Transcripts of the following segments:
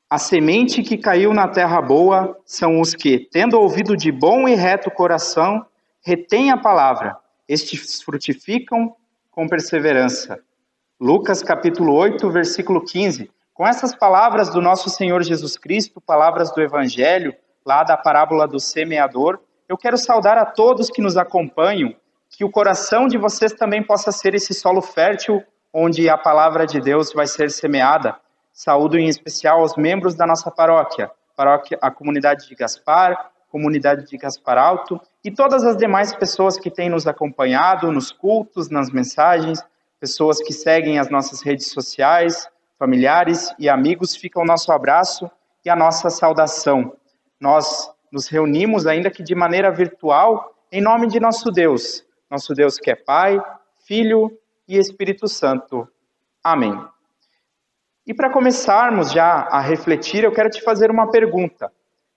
A semente que caiu na terra boa são os que, tendo ouvido de bom e reto coração, retêm a palavra. Estes frutificam com perseverança. Lucas capítulo 8, versículo 15. Com essas palavras do nosso Senhor Jesus Cristo, palavras do Evangelho, lá da parábola do semeador, eu quero saudar a todos que nos acompanham, que o coração de vocês também possa ser esse solo fértil onde a palavra de Deus vai ser semeada. Saúdo em especial aos membros da nossa paróquia, a comunidade de Gaspar, comunidade de Gaspar Alto e todas as demais pessoas que têm nos acompanhado nos cultos, nas mensagens, pessoas que seguem as nossas redes sociais, familiares e amigos. Fica o nosso abraço e a nossa saudação. Nós nos reunimos, ainda que de maneira virtual, em nome de nosso Deus que é Pai, Filho e Espírito Santo. Amém. E para começarmos já a refletir, eu quero te fazer uma pergunta.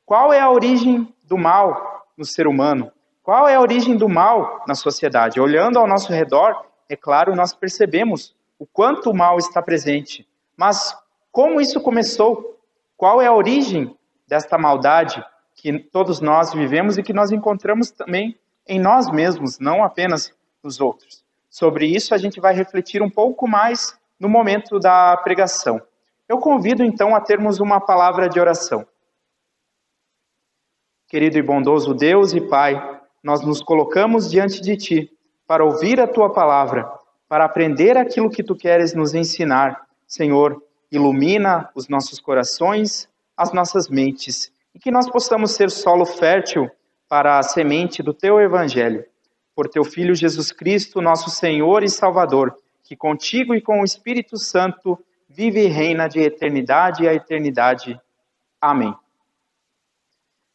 Qual é a origem do mal no ser humano? Qual é a origem do mal na sociedade? Olhando ao nosso redor, é claro, nós percebemos o quanto o mal está presente. Mas como isso começou? Qual é a origem desta maldade que todos nós vivemos e que nós encontramos também em nós mesmos, não apenas nos outros? Sobre isso a gente vai refletir um pouco mais no momento da pregação. Eu convido então a termos uma palavra de oração. Querido e bondoso Deus e Pai, nós nos colocamos diante de Ti para ouvir a Tua palavra, para aprender aquilo que Tu queres nos ensinar. Senhor, ilumina os nossos corações, as nossas mentes, e que nós possamos ser solo fértil para a semente do Teu Evangelho. Por Teu Filho Jesus Cristo, nosso Senhor e Salvador, que contigo e com o Espírito Santo vive e reina de eternidade a eternidade. Amém.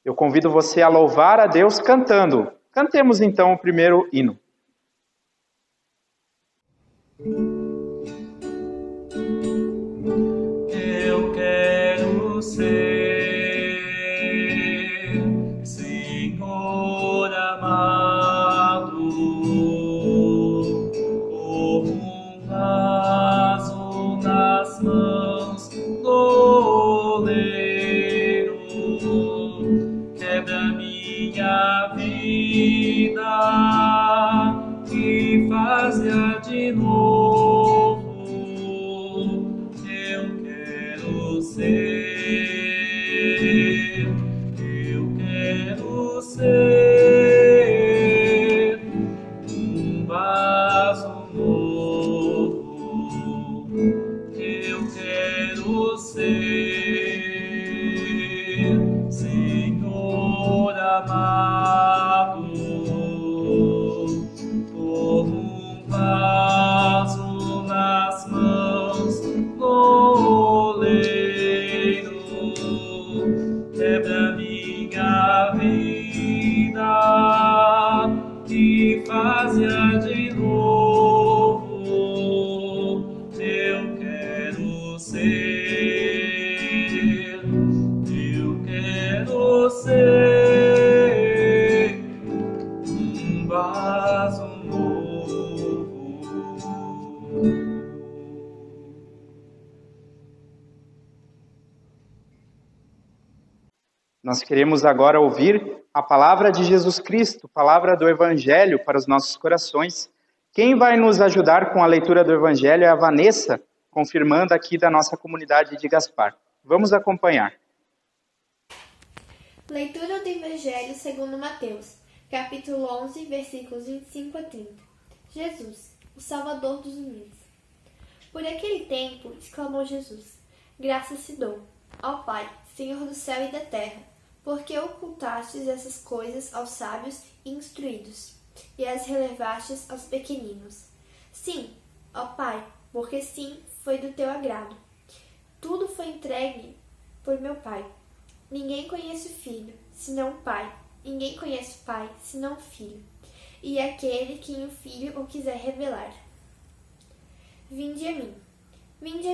Eu convido você a louvar a Deus cantando. Cantemos então o primeiro hino. Eu quero ser Senhor amado, como um vaso nas mãos do oleiro, quebra minha vida e faz-a de novo. Eu quero ser um vaso novo. Eu quero ser Senhor amado, como um vaso nas mãos do oleiro, quebra minha vida e faz-a de novo. Eu quero ser um vaso novo. Nós queremos agora ouvir a palavra de Jesus Cristo, palavra do Evangelho para os nossos corações. Quem vai nos ajudar com a leitura do Evangelho é a Vanessa, confirmanda aqui da nossa comunidade de Gaspar. Vamos acompanhar. Leitura do Evangelho segundo Mateus, capítulo 11, versículos 25 a 30. Jesus, o Salvador dos humildes. Por aquele tempo, exclamou Jesus, graças te dou, ó Pai, Senhor do céu e da terra, porque ocultastes essas coisas aos sábios e instruídos, e as revelaste aos pequeninos. Sim, ó Pai, porque sim, foi do teu agrado. Tudo foi entregue por meu Pai. Ninguém conhece o Filho, senão o Pai. Ninguém conhece o Pai, senão o Filho, e aquele que o Filho o quiser revelar. Vinde a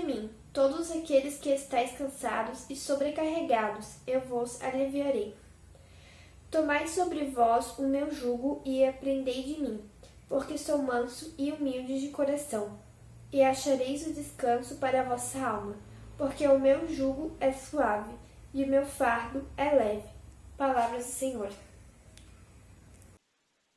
mim, todos aqueles que estáis cansados e sobrecarregados, eu vos aliviarei. Tomai sobre vós o meu jugo e aprendei de mim, porque sou manso e humilde de coração, e achareis o descanso para a vossa alma, porque o meu jugo é suave e o meu fardo é leve. Palavras do Senhor.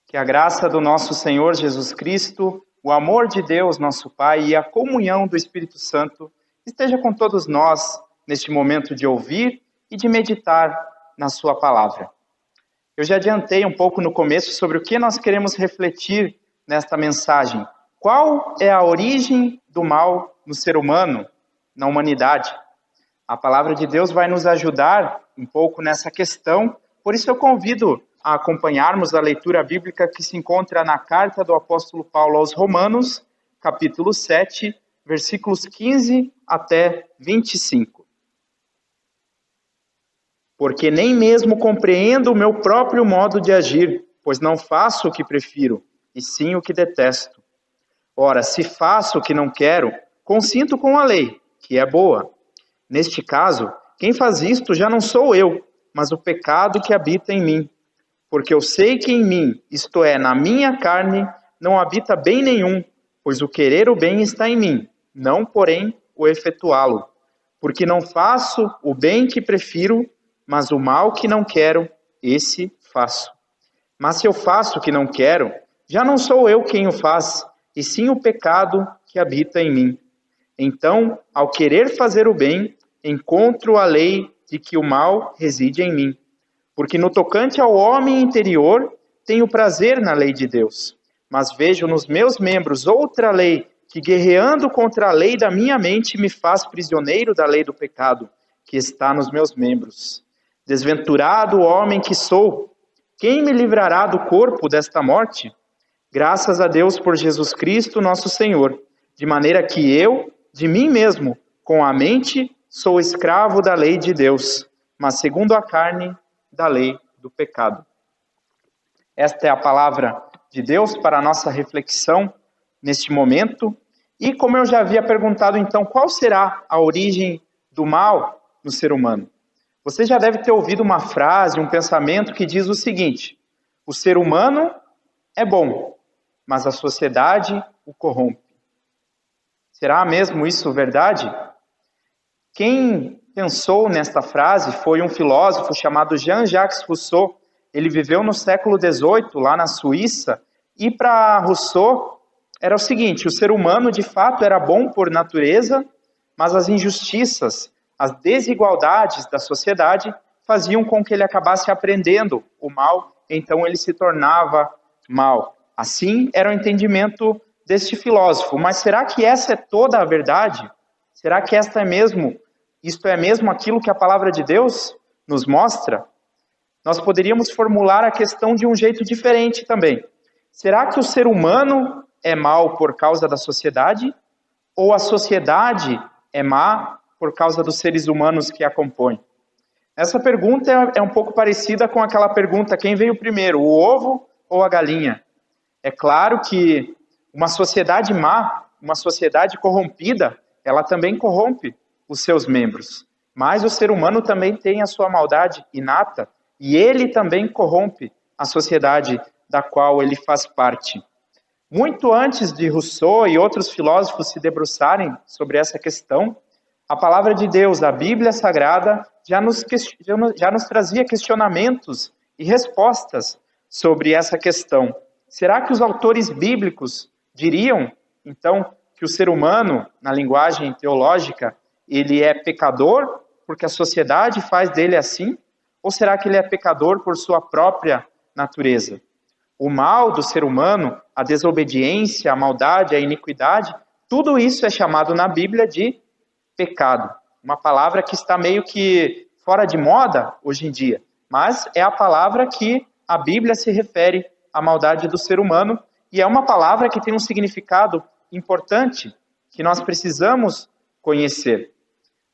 Que a graça do nosso Senhor Jesus Cristo, o amor de Deus, nosso Pai, e a comunhão do Espírito Santo esteja com todos nós neste momento de ouvir e de meditar na sua palavra. Eu já adiantei um pouco no começo sobre o que nós queremos refletir nesta mensagem. Qual é a origem do mal no ser humano, na humanidade? A palavra de Deus vai nos ajudar um pouco nessa questão, por isso eu convido a acompanharmos a leitura bíblica que se encontra na carta do apóstolo Paulo aos Romanos, capítulo 7, versículos 15 até 25. Porque nem mesmo compreendo o meu próprio modo de agir, pois não faço o que prefiro, e sim o que detesto. Ora, se faço o que não quero, consinto com a lei, que é boa. Neste caso, quem faz isto já não sou eu, mas o pecado que habita em mim. Porque eu sei que em mim, isto é, na minha carne, não habita bem nenhum, pois o querer o bem está em mim, não, porém, o efetuá-lo. Porque não faço o bem que prefiro, mas o mal que não quero, esse faço. Mas se eu faço o que não quero, já não sou eu quem o faz, e sim o pecado que habita em mim. Então, ao querer fazer o bem, encontro a lei de que o mal reside em mim. Porque no tocante ao homem interior, tenho prazer na lei de Deus. Mas vejo nos meus membros outra lei, que guerreando contra a lei da minha mente, me faz prisioneiro da lei do pecado, que está nos meus membros. Desventurado homem que sou, quem me livrará do corpo desta morte? Graças a Deus por Jesus Cristo, nosso Senhor, de maneira que eu, de mim mesmo, com a mente, sou escravo da lei de Deus, mas segundo a carne, da lei do pecado. Esta é a palavra de Deus para a nossa reflexão neste momento. E como eu já havia perguntado, então, qual será a origem do mal no ser humano? Você já deve ter ouvido uma frase, um pensamento que diz o seguinte: o ser humano é bom, mas a sociedade o corrompe. Será mesmo isso verdade? Quem pensou nesta frase foi um filósofo chamado Jean-Jacques Rousseau. Ele viveu no século XVIII, lá na Suíça, e para Rousseau era o seguinte: o ser humano de fato era bom por natureza, mas as injustiças, as desigualdades da sociedade faziam com que ele acabasse aprendendo o mal, então ele se tornava mal. Assim era o entendimento deste filósofo. Mas será que essa é toda a verdade? Será que isto é mesmo aquilo que a palavra de Deus nos mostra? Nós poderíamos formular a questão de um jeito diferente também. Será que o ser humano é mau por causa da sociedade? Ou a sociedade é má por causa dos seres humanos que a compõem? Essa pergunta é um pouco parecida com aquela pergunta: quem veio primeiro, o ovo ou a galinha? É claro que uma sociedade má, uma sociedade corrompida, ela também corrompe os seus membros. Mas o ser humano também tem a sua maldade inata e ele também corrompe a sociedade da qual ele faz parte. Muito antes de Rousseau e outros filósofos se debruçarem sobre essa questão, a palavra de Deus, a Bíblia Sagrada, já nos trazia questionamentos e respostas sobre essa questão. Será que os autores bíblicos diriam, então, que o ser humano, na linguagem teológica, ele é pecador porque a sociedade faz dele assim? Ou será que ele é pecador por sua própria natureza? O mal do ser humano, a desobediência, a maldade, a iniquidade, tudo isso é chamado na Bíblia de pecado. Uma palavra que está meio que fora de moda hoje em dia, mas é a palavra que a Bíblia se refere à maldade do ser humano, e é uma palavra que tem um significado importante que nós precisamos conhecer.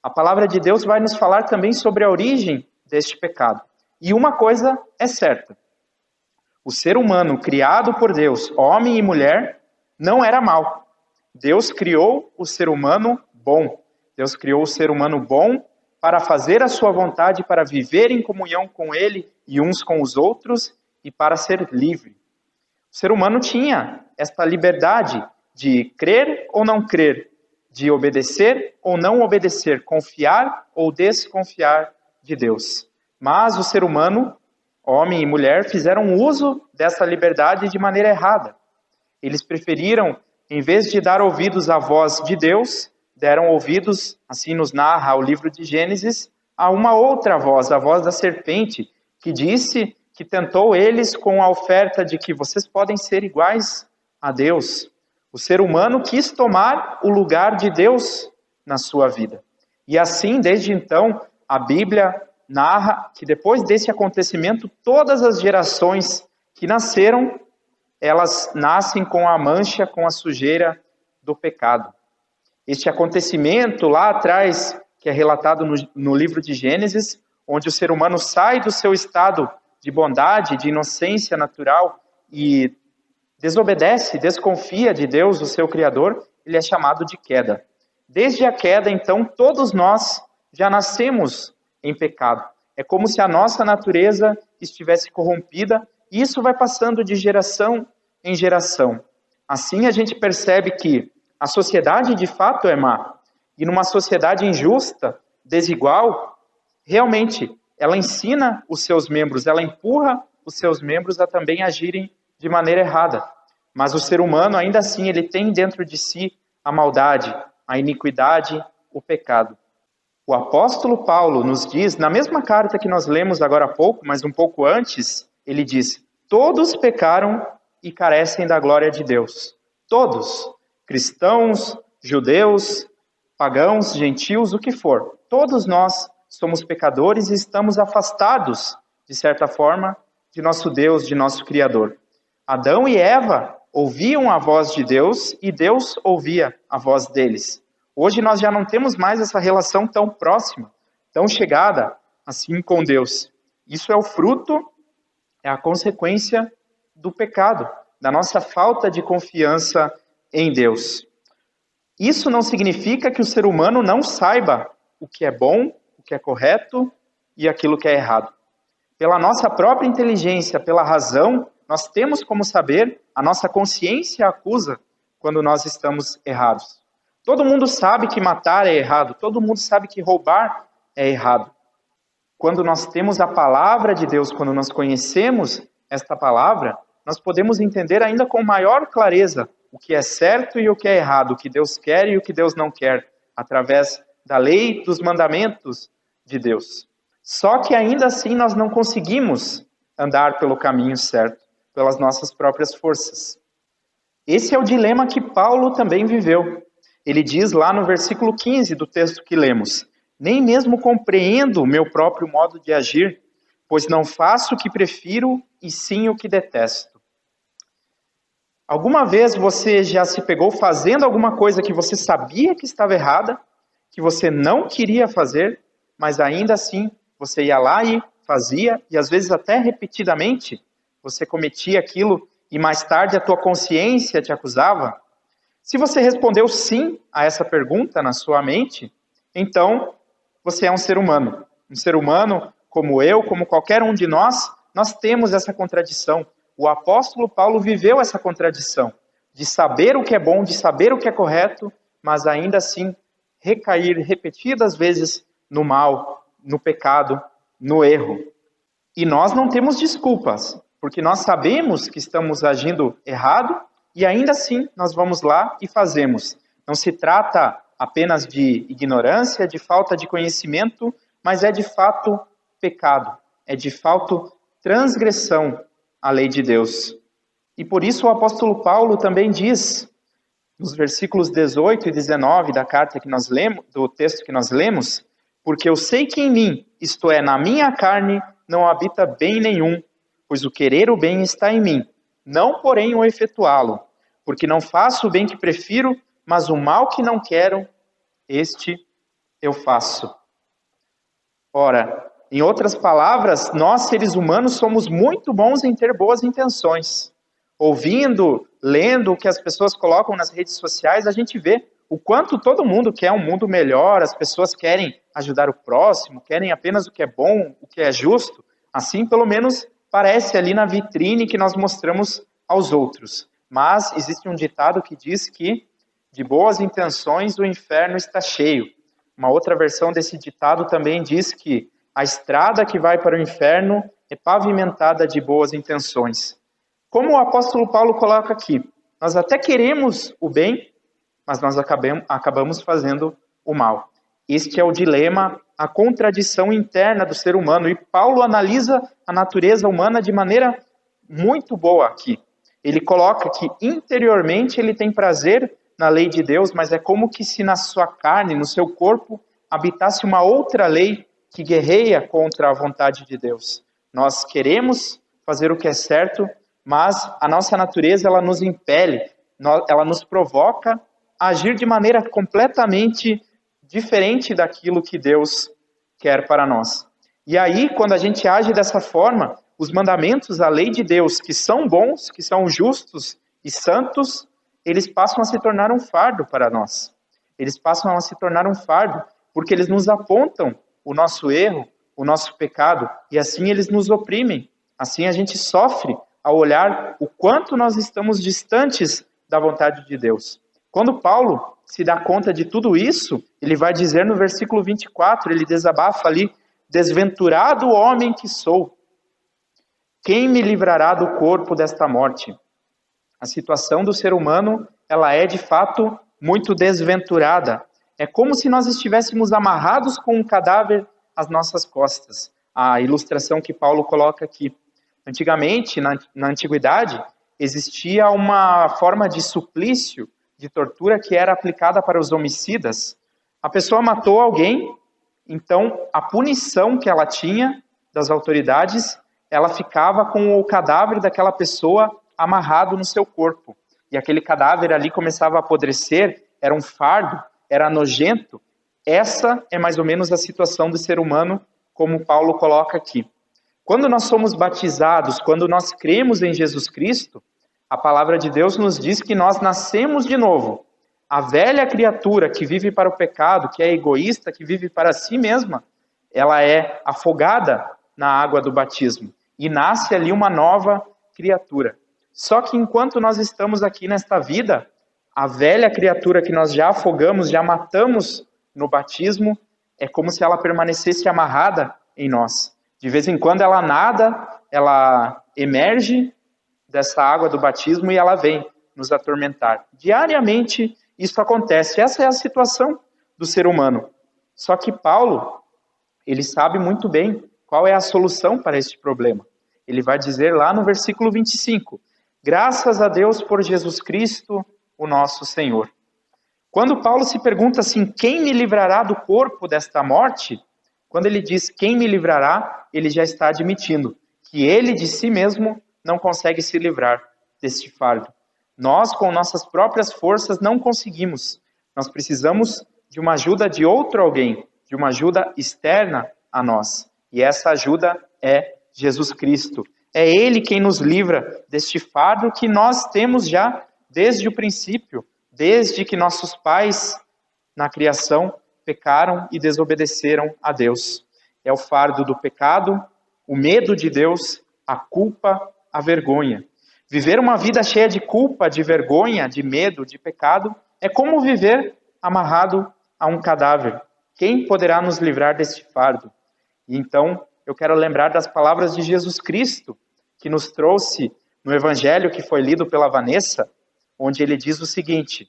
A palavra de Deus vai nos falar também sobre a origem deste pecado. E uma coisa é certa: o ser humano criado por Deus, homem e mulher, não era mau. Deus criou o ser humano bom. Deus criou o ser humano bom para fazer a sua vontade, para viver em comunhão com Ele e uns com os outros e para ser livre. O ser humano tinha esta liberdade de crer ou não crer, de obedecer ou não obedecer, confiar ou desconfiar de Deus. Mas o ser humano, homem e mulher, fizeram uso dessa liberdade de maneira errada. Eles preferiram, em vez de dar ouvidos à voz de Deus, deram ouvidos, assim nos narra o livro de Gênesis, a uma outra voz, a voz da serpente, que disse que tentou eles com a oferta de que vocês podem ser iguais a Deus. O ser humano quis tomar o lugar de Deus na sua vida. E assim, desde então, a Bíblia narra que depois desse acontecimento, todas as gerações que nasceram, elas nascem com a mancha, com a sujeira do pecado. Este acontecimento lá atrás, que é relatado no livro de Gênesis, onde o ser humano sai do seu estado de bondade, de inocência natural e desobedece, desconfia de Deus, o seu Criador, ele é chamado de queda. Desde a queda, então, todos nós já nascemos em pecado. É como se a nossa natureza estivesse corrompida, e isso vai passando de geração em geração. Assim a gente percebe que a sociedade de fato é má. E numa sociedade injusta, desigual, realmente ela ensina os seus membros, ela empurra os seus membros a também agirem de maneira errada. Mas o ser humano, ainda assim, ele tem dentro de si a maldade, a iniquidade, o pecado. O apóstolo Paulo nos diz, na mesma carta que nós lemos agora há pouco, mas um pouco antes, ele diz: todos pecaram e carecem da glória de Deus. Todos, cristãos, judeus, pagãos, gentios, o que for. Todos nós somos pecadores e estamos afastados, de certa forma, de nosso Deus, de nosso Criador. Adão e Eva ouviam a voz de Deus e Deus ouvia a voz deles. Hoje nós já não temos mais essa relação tão próxima, tão chegada assim com Deus. Isso é o fruto, é a consequência do pecado, da nossa falta de confiança em Deus. Isso não significa que o ser humano não saiba o que é bom, o que é correto e aquilo que é errado. Pela nossa própria inteligência, pela razão, nós temos como saber, a nossa consciência acusa quando nós estamos errados. Todo mundo sabe que matar é errado, todo mundo sabe que roubar é errado. Quando nós temos a palavra de Deus, quando nós conhecemos esta palavra, nós podemos entender ainda com maior clareza o que é certo e o que é errado, o que Deus quer e o que Deus não quer, através da lei, dos mandamentos de Deus. Só que ainda assim nós não conseguimos andar pelo caminho certo, pelas nossas próprias forças. Esse é o dilema que Paulo também viveu. Ele diz lá no versículo 15 do texto que lemos: nem mesmo compreendo o meu próprio modo de agir, pois não faço o que prefiro e sim o que detesto. Alguma vez você já se pegou fazendo alguma coisa que você sabia que estava errada, que você não queria fazer, mas ainda assim você ia lá e fazia, e às vezes até repetidamente você cometia aquilo e mais tarde a tua consciência te acusava? Se você respondeu sim a essa pergunta na sua mente, então você é um ser humano. Um ser humano como eu, como qualquer um de nós temos essa contradição. O apóstolo Paulo viveu essa contradição de saber o que é bom, de saber o que é correto, mas ainda assim recair repetidas vezes no mal, no pecado, no erro. E nós não temos desculpas, porque nós sabemos que estamos agindo errado e ainda assim nós vamos lá e fazemos. Não se trata apenas de ignorância, de falta de conhecimento, mas é de fato pecado, é de fato transgressão à lei de Deus. E por isso o apóstolo Paulo também diz, nos versículos 18 e 19 da carta que nós lemos, do texto que nós lemos: porque eu sei que em mim, isto é, na minha carne, não habita bem nenhum, pois o querer o bem está em mim, não porém o efetuá-lo, porque não faço o bem que prefiro, mas o mal que não quero, este eu faço. Ora, em outras palavras, nós seres humanos somos muito bons em ter boas intenções. Ouvindo, lendo o que as pessoas colocam nas redes sociais, a gente vê o quanto todo mundo quer um mundo melhor, as pessoas querem ajudar o próximo, querem apenas o que é bom, o que é justo. Assim, pelo menos, parece ali na vitrine que nós mostramos aos outros. Mas existe um ditado que diz que de boas intenções, o inferno está cheio. Uma outra versão desse ditado também diz que a estrada que vai para o inferno é pavimentada de boas intenções. Como o apóstolo Paulo coloca aqui, nós até queremos o bem, mas nós acabamos fazendo o mal. Este é o dilema, a contradição interna do ser humano. E Paulo analisa a natureza humana de maneira muito boa aqui. Ele coloca que interiormente ele tem prazer na lei de Deus, mas é como que se na sua carne, no seu corpo, habitasse uma outra lei que guerreia contra a vontade de Deus. Nós queremos fazer o que é certo, mas a nossa natureza, ela nos impele, ela nos provoca a agir de maneira completamente diferente daquilo que Deus quer para nós. E aí, quando a gente age dessa forma, os mandamentos, a lei de Deus, que são bons, que são justos e santos, eles passam a se tornar um fardo para nós. Eles passam a se tornar um fardo, porque eles nos apontam o nosso erro, o nosso pecado, e assim eles nos oprimem. Assim a gente sofre ao olhar o quanto nós estamos distantes da vontade de Deus. Quando Paulo se dá conta de tudo isso, ele vai dizer no versículo 24, ele desabafa ali, desventurado homem que sou, quem me livrará do corpo desta morte? A situação do ser humano, ela é de fato muito desventurada. É como se nós estivéssemos amarrados com um cadáver às nossas costas. A ilustração que Paulo coloca aqui. Antigamente, na antiguidade, existia uma forma de suplício, de tortura que era aplicada para os homicidas. A pessoa matou alguém, então a punição que ela tinha das autoridades, ela ficava com o cadáver daquela pessoa amarrado no seu corpo. E aquele cadáver ali começava a apodrecer, era um fardo, era nojento. Essa é mais ou menos a situação do ser humano, como Paulo coloca aqui. Quando nós somos batizados, quando nós cremos em Jesus Cristo, a palavra de Deus nos diz que nós nascemos de novo. A velha criatura que vive para o pecado, que é egoísta, que vive para si mesma, ela é afogada na água do batismo. E nasce ali uma nova criatura. Só que enquanto nós estamos aqui nesta vida, a velha criatura que nós já afogamos, já matamos no batismo, é como se ela permanecesse amarrada em nós. De vez em quando ela nada, ela emerge dessa água do batismo e ela vem nos atormentar. Diariamente isso acontece. Essa é a situação do ser humano. Só que Paulo, ele sabe muito bem qual é a solução para este problema. Ele vai dizer lá no versículo 25, graças a Deus por Jesus Cristo, o nosso Senhor. Quando Paulo se pergunta assim, quem me livrará do corpo desta morte? Quando ele diz quem me livrará, ele já está admitindo que ele de si mesmo não consegue se livrar deste fardo. Nós, com nossas próprias forças, não conseguimos. Nós precisamos de uma ajuda de outro alguém, de uma ajuda externa a nós. E essa ajuda é Jesus Cristo. É Ele quem nos livra deste fardo que nós temos já desde o princípio, desde que nossos pais, na criação, pecaram e desobedeceram a Deus. É o fardo do pecado, o medo de Deus, a culpa, a vergonha. Viver uma vida cheia de culpa, de vergonha, de medo, de pecado, é como viver amarrado a um cadáver. Quem poderá nos livrar deste fardo? E então, eu quero lembrar das palavras de Jesus Cristo, que nos trouxe no Evangelho que foi lido pela Vanessa, onde ele diz o seguinte,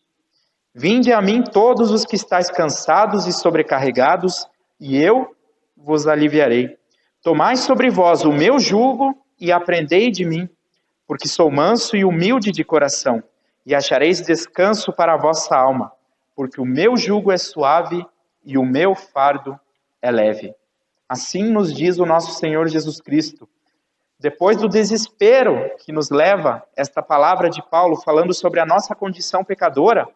vinde a mim todos os que estáis cansados e sobrecarregados, e eu vos aliviarei. Tomai sobre vós o meu jugo e aprendei de mim, porque sou manso e humilde de coração, e achareis descanso para a vossa alma, porque o meu jugo é suave e o meu fardo é leve. Assim nos diz o nosso Senhor Jesus Cristo. Depois do desespero que nos leva esta palavra de Paulo falando sobre a nossa condição pecadora,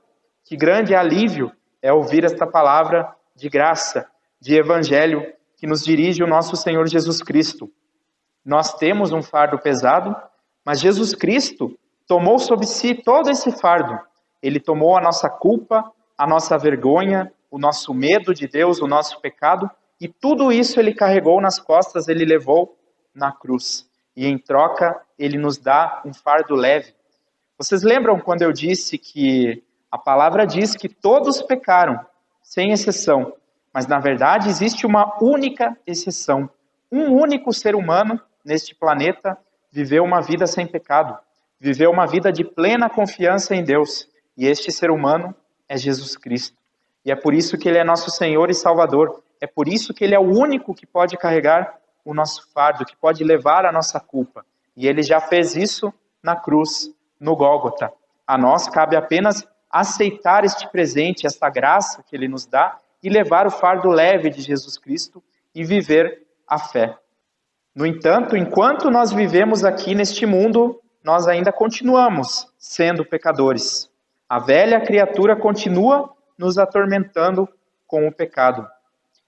que grande alívio é ouvir esta palavra de graça, de evangelho, que nos dirige o nosso Senhor Jesus Cristo. Nós temos um fardo pesado, mas Jesus Cristo tomou sobre si todo esse fardo. Ele tomou a nossa culpa, a nossa vergonha, o nosso medo de Deus, o nosso pecado, e tudo isso ele carregou nas costas, ele levou na cruz. E em troca, ele nos dá um fardo leve. Vocês lembram quando eu disse que A palavra diz que todos pecaram, sem exceção. Mas, na verdade, existe uma única exceção. Um único ser humano neste planeta viveu uma vida sem pecado. Viveu uma vida de plena confiança em Deus. E este ser humano é Jesus Cristo. E é por isso que Ele é nosso Senhor e Salvador. É por isso que Ele é o único que pode carregar o nosso fardo, que pode levar a nossa culpa. E Ele já fez isso na cruz, no Gólgota. A nós cabe apenas aceitar este presente, esta graça que Ele nos dá e levar o fardo leve de Jesus Cristo e viver a fé. No entanto, enquanto nós vivemos aqui neste mundo, nós ainda continuamos sendo pecadores. A velha criatura continua nos atormentando com o pecado.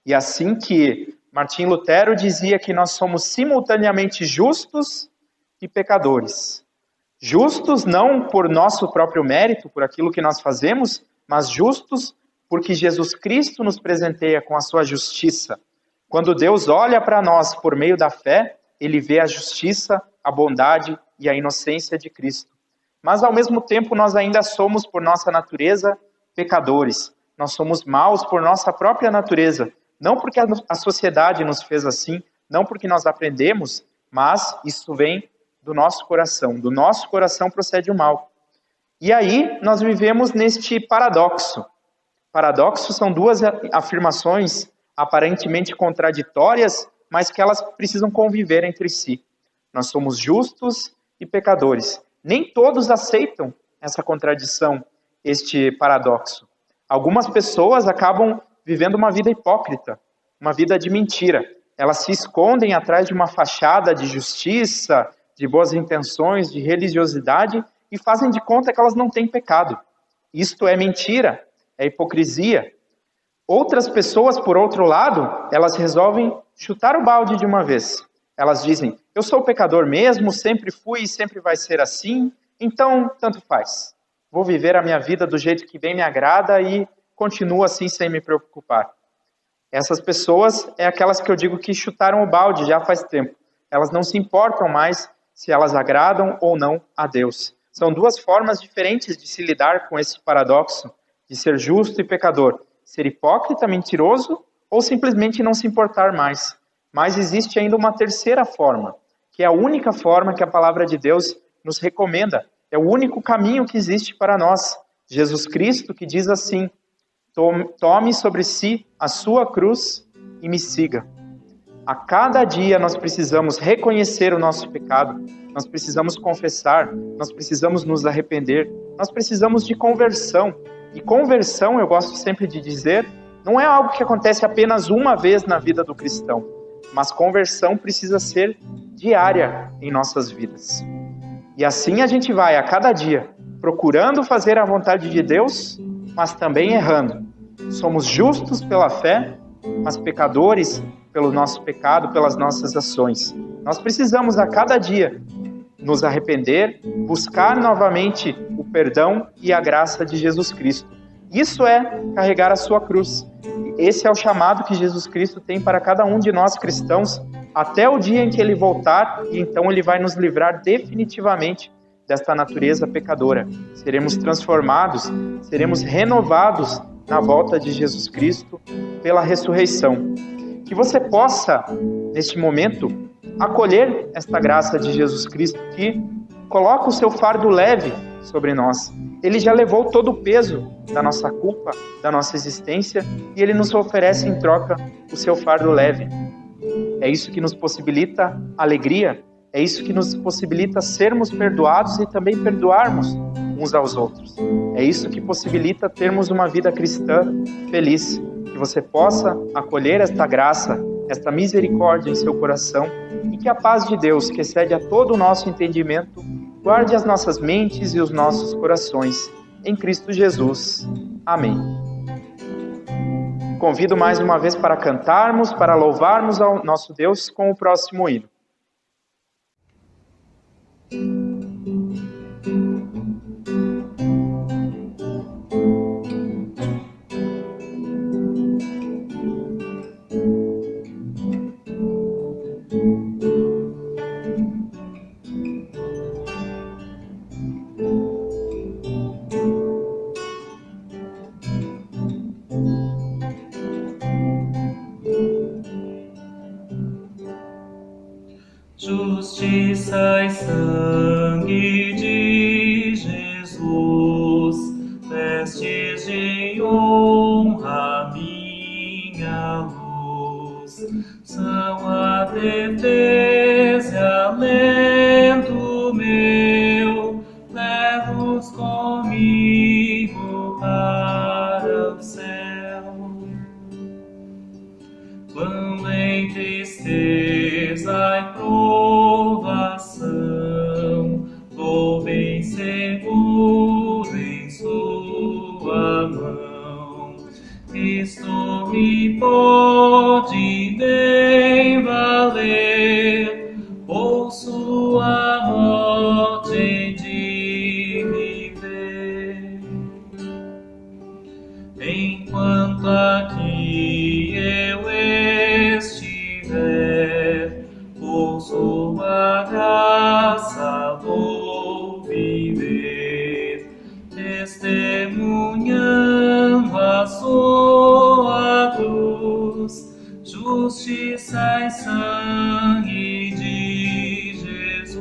E assim que Martim Lutero dizia que nós somos simultaneamente justos e pecadores. Justos não por nosso próprio mérito, por aquilo que nós fazemos, mas justos porque Jesus Cristo nos presenteia com a sua justiça. Quando Deus olha para nós por meio da fé, Ele vê a justiça, a bondade e a inocência de Cristo. Mas ao mesmo tempo nós ainda somos por nossa natureza pecadores. Nós somos maus por nossa própria natureza. Não porque a sociedade nos fez assim, não porque nós aprendemos, mas isso vem do nosso coração. Do nosso coração procede o mal. E aí nós vivemos neste paradoxo. Paradoxo são duas afirmações aparentemente contraditórias, mas que elas precisam conviver entre si. Nós somos justos e pecadores. Nem todos aceitam essa contradição, este paradoxo. Algumas pessoas acabam vivendo uma vida hipócrita, uma vida de mentira. Elas se escondem atrás de uma fachada de justiça, de boas intenções, de religiosidade e fazem de conta que elas não têm pecado. Isto é mentira, é hipocrisia. Outras pessoas, por outro lado, elas resolvem chutar o balde de uma vez. Elas dizem, eu sou pecador mesmo, sempre fui e sempre vai ser assim, então tanto faz. Vou viver a minha vida do jeito que bem me agrada e continuo assim sem me preocupar. Essas pessoas é aquelas que eu digo que chutaram o balde já faz tempo. Elas não se importam mais se elas agradam ou não a Deus. São duas formas diferentes de se lidar com esse paradoxo de ser justo e pecador. Ser hipócrita, mentiroso ou simplesmente não se importar mais. Mas existe ainda uma terceira forma, que é a única forma que a palavra de Deus nos recomenda. É o único caminho que existe para nós. Jesus Cristo que diz assim, tome sobre si a sua cruz e me siga. A cada dia nós precisamos reconhecer o nosso pecado, nós precisamos confessar, nós precisamos nos arrepender, nós precisamos de conversão. E conversão, eu gosto sempre de dizer, não é algo que acontece apenas uma vez na vida do cristão, mas conversão precisa ser diária em nossas vidas. E assim a gente vai a cada dia procurando fazer a vontade de Deus, mas também errando. Somos justos pela fé, mas pecadores pelo nosso pecado, pelas nossas ações. Nós precisamos a cada dia nos arrepender, buscar novamente o perdão e a graça de Jesus Cristo. Isso é carregar a sua cruz. Esse é o chamado que Jesus Cristo tem para cada um de nós cristãos, até o dia em que Ele voltar, e então Ele vai nos livrar definitivamente desta natureza pecadora. Seremos transformados, seremos renovados na volta de Jesus Cristo pela ressurreição. Que você possa, neste momento, acolher esta graça de Jesus Cristo que coloca o seu fardo leve sobre nós. Ele já levou todo o peso da nossa culpa, da nossa existência, e Ele nos oferece em troca o seu fardo leve. É isso que nos possibilita alegria, é isso que nos possibilita sermos perdoados e também perdoarmos uns aos outros. É isso que possibilita termos uma vida cristã feliz. Que você possa acolher esta graça, esta misericórdia em seu coração e que a paz de Deus, que excede a todo o nosso entendimento, guarde as nossas mentes e os nossos corações. Em Cristo Jesus. Amém. Convido mais uma vez para cantarmos, para louvarmos ao nosso Deus com o próximo hino. são a defesa e alento meu, levo-os comigo para o céu. Quando em tristeza e provação, vou bem seguro em sua mão. Cristo me pode bem valer, por sua morte de viver. Enquanto aqui eu estiver, por sua graça vou viver, testemunhando a sua cruz, justiça e sangue de Jesus.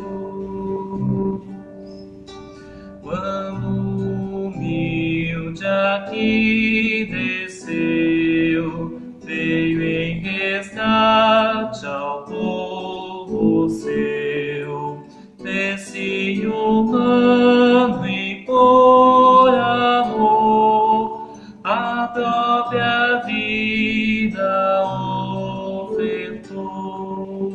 Quando humilde aqui desceu, veio em resgate ao povo seu, desce humano e por amor a própria vida ofertou.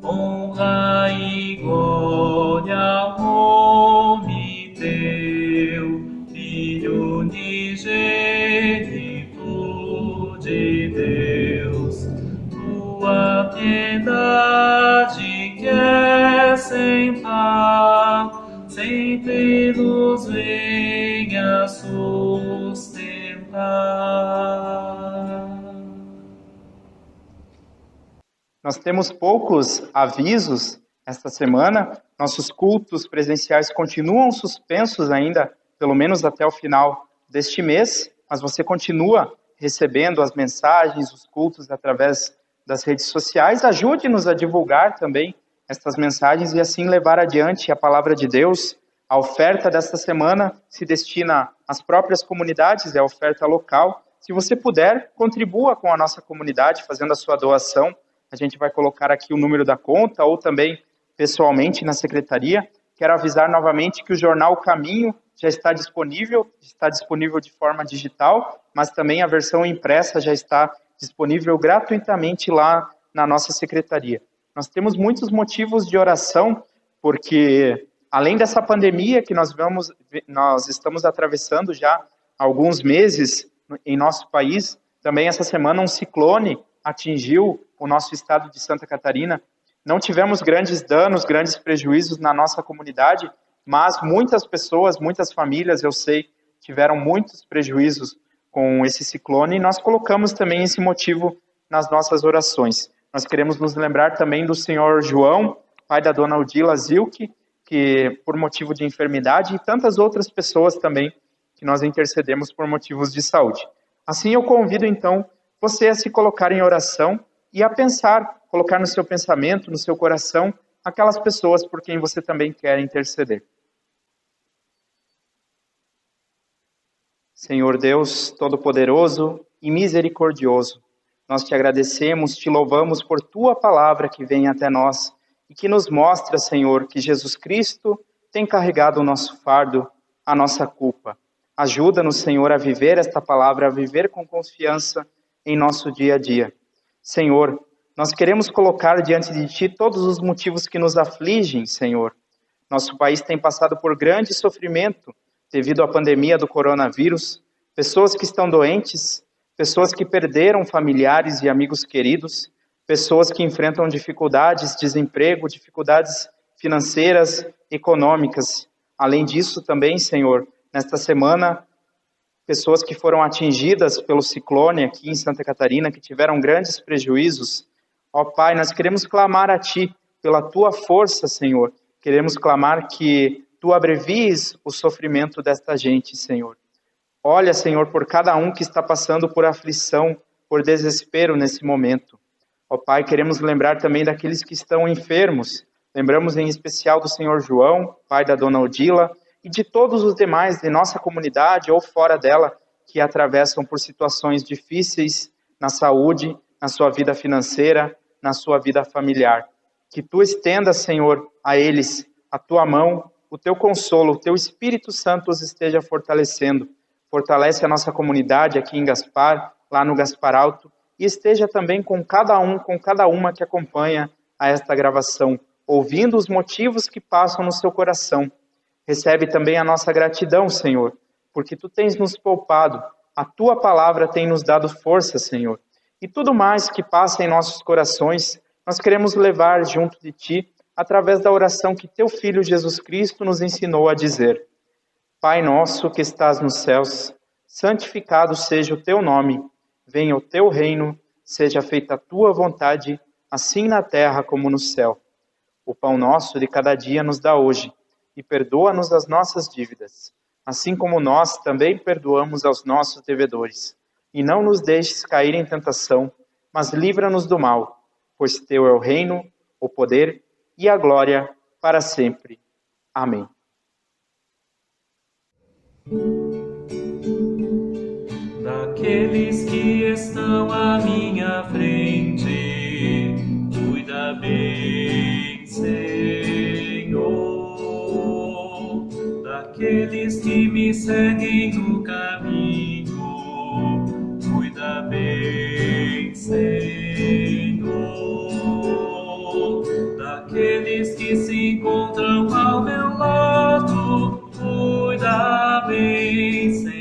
Honra e glória ao nome teu, Filho unigênito de Deus. Tua piedade que é sem par, sempre nos venha sustentar. Nós temos poucos avisos esta semana. Nossos cultos presenciais continuam suspensos ainda, pelo menos até o final deste mês, mas você continua recebendo as mensagens, os cultos através das redes sociais. Ajude-nos a divulgar também estas mensagens e assim levar adiante a palavra de Deus. A oferta desta semana se destina às próprias comunidades, é a oferta local. Se você puder, contribua com a nossa comunidade fazendo a sua doação. A gente vai colocar aqui o número da conta ou também pessoalmente na secretaria. Quero avisar novamente que o jornal Caminho já está disponível de forma digital, mas também a versão impressa já está disponível gratuitamente lá na nossa secretaria. Nós temos muitos motivos de oração, porque além dessa pandemia que nós estamos atravessando já há alguns meses em nosso país, também essa semana um ciclone atingiu o nosso estado de Santa Catarina. Não tivemos grandes danos, grandes prejuízos na nossa comunidade, mas muitas pessoas, muitas famílias, eu sei, tiveram muitos prejuízos com esse ciclone, e nós colocamos também esse motivo nas nossas orações. Nós queremos nos lembrar também do senhor João, pai da dona Odila Zilke, que por motivo de enfermidade, e tantas outras pessoas também que nós intercedemos por motivos de saúde. Assim eu convido então você a se colocar em oração e a pensar, colocar no seu pensamento, no seu coração, aquelas pessoas por quem você também quer interceder. Senhor Deus Todo-Poderoso e Misericordioso, nós te agradecemos, te louvamos por tua palavra que vem até nós e que nos mostra, Senhor, que Jesus Cristo tem carregado o nosso fardo, a nossa culpa. Ajuda-nos, Senhor, a viver esta palavra, a viver com confiança em nosso dia a dia. Senhor, nós queremos colocar diante de Ti todos os motivos que nos afligem, Senhor. Nosso país tem passado por grande sofrimento devido à pandemia do coronavírus, pessoas que estão doentes, pessoas que perderam familiares e amigos queridos, pessoas que enfrentam dificuldades, desemprego, dificuldades financeiras, econômicas. Além disso também, Senhor, nesta semana, pessoas que foram atingidas pelo ciclone aqui em Santa Catarina, que tiveram grandes prejuízos. Ó Pai, nós queremos clamar a Ti pela Tua força, Senhor. Queremos clamar que Tu abrevies o sofrimento desta gente, Senhor. Olha, Senhor, por cada um que está passando por aflição, por desespero nesse momento. Ó Pai, queremos lembrar também daqueles que estão enfermos. Lembramos em especial do Senhor João, pai da dona Odila, e de todos os demais de nossa comunidade ou fora dela, que atravessam por situações difíceis na saúde, na sua vida financeira, na sua vida familiar. Que tu estenda, Senhor, a eles a tua mão, o teu consolo, o teu Espírito Santo os esteja fortalecendo. Fortalece a nossa comunidade aqui em Gaspar, lá no Gaspar Alto, e esteja também com cada uma que acompanha a esta gravação, ouvindo os motivos que passam no seu coração. Recebe também a nossa gratidão, Senhor, porque tu tens nos poupado, a tua palavra tem nos dado força, Senhor. E tudo mais que passa em nossos corações, nós queremos levar junto de ti, através da oração que teu Filho Jesus Cristo nos ensinou a dizer. Pai nosso que estás nos céus, santificado seja o teu nome. Venha o teu reino, seja feita a tua vontade, assim na terra como no céu. O pão nosso de cada dia nos dá hoje, e perdoa-nos as nossas dívidas, assim como nós também perdoamos aos nossos devedores. E não nos deixes cair em tentação, mas livra-nos do mal, pois teu é o reino, o poder e a glória para sempre. Amém. Daqueles que estão à minha frente, cuida bem, Senhor. Daqueles que me seguem no caminho, cuida bem, Senhor. Daqueles que se encontram ao meu lado, cuida bem, Senhor.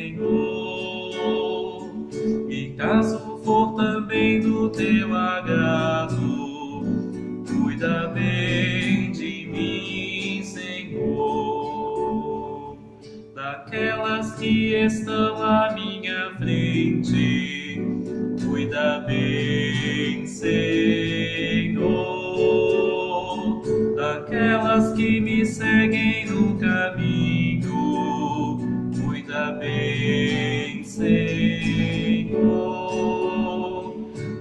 E caso for também do teu agrado, cuida bem de mim, Senhor. Daquelas que estão à minha frente, cuida bem, Senhor. Daquelas que me seguem no caminho, cuida bem, Senhor.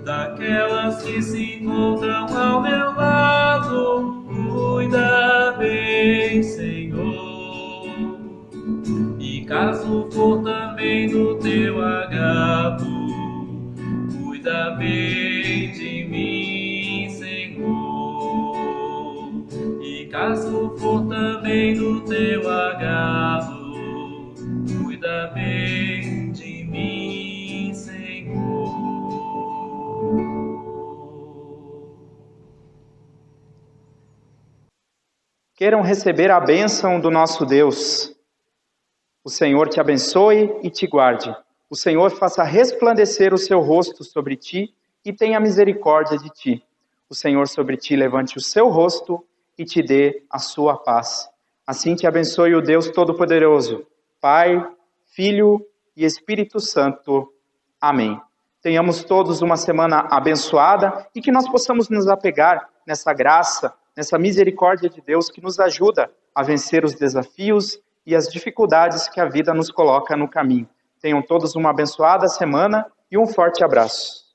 Daquelas que se encontram ao meu lado, cuida bem, Senhor. E caso for também do teu agrado, cuida bem de mim, Senhor. E caso for também do teu agrado, cuida bem de mim, Senhor. Queiram receber a bênção do nosso Deus. O Senhor te abençoe e te guarde. O Senhor faça resplandecer o seu rosto sobre ti e tenha misericórdia de ti. O Senhor sobre ti levante o seu rosto e te dê a sua paz. Assim te abençoe o Deus Todo-Poderoso, Pai, Filho e Espírito Santo. Amém. Tenhamos todos uma semana abençoada e que nós possamos nos apegar nessa graça, nessa misericórdia de Deus que nos ajuda a vencer os desafios e as dificuldades que a vida nos coloca no caminho. Tenham todos uma abençoada semana e um forte abraço.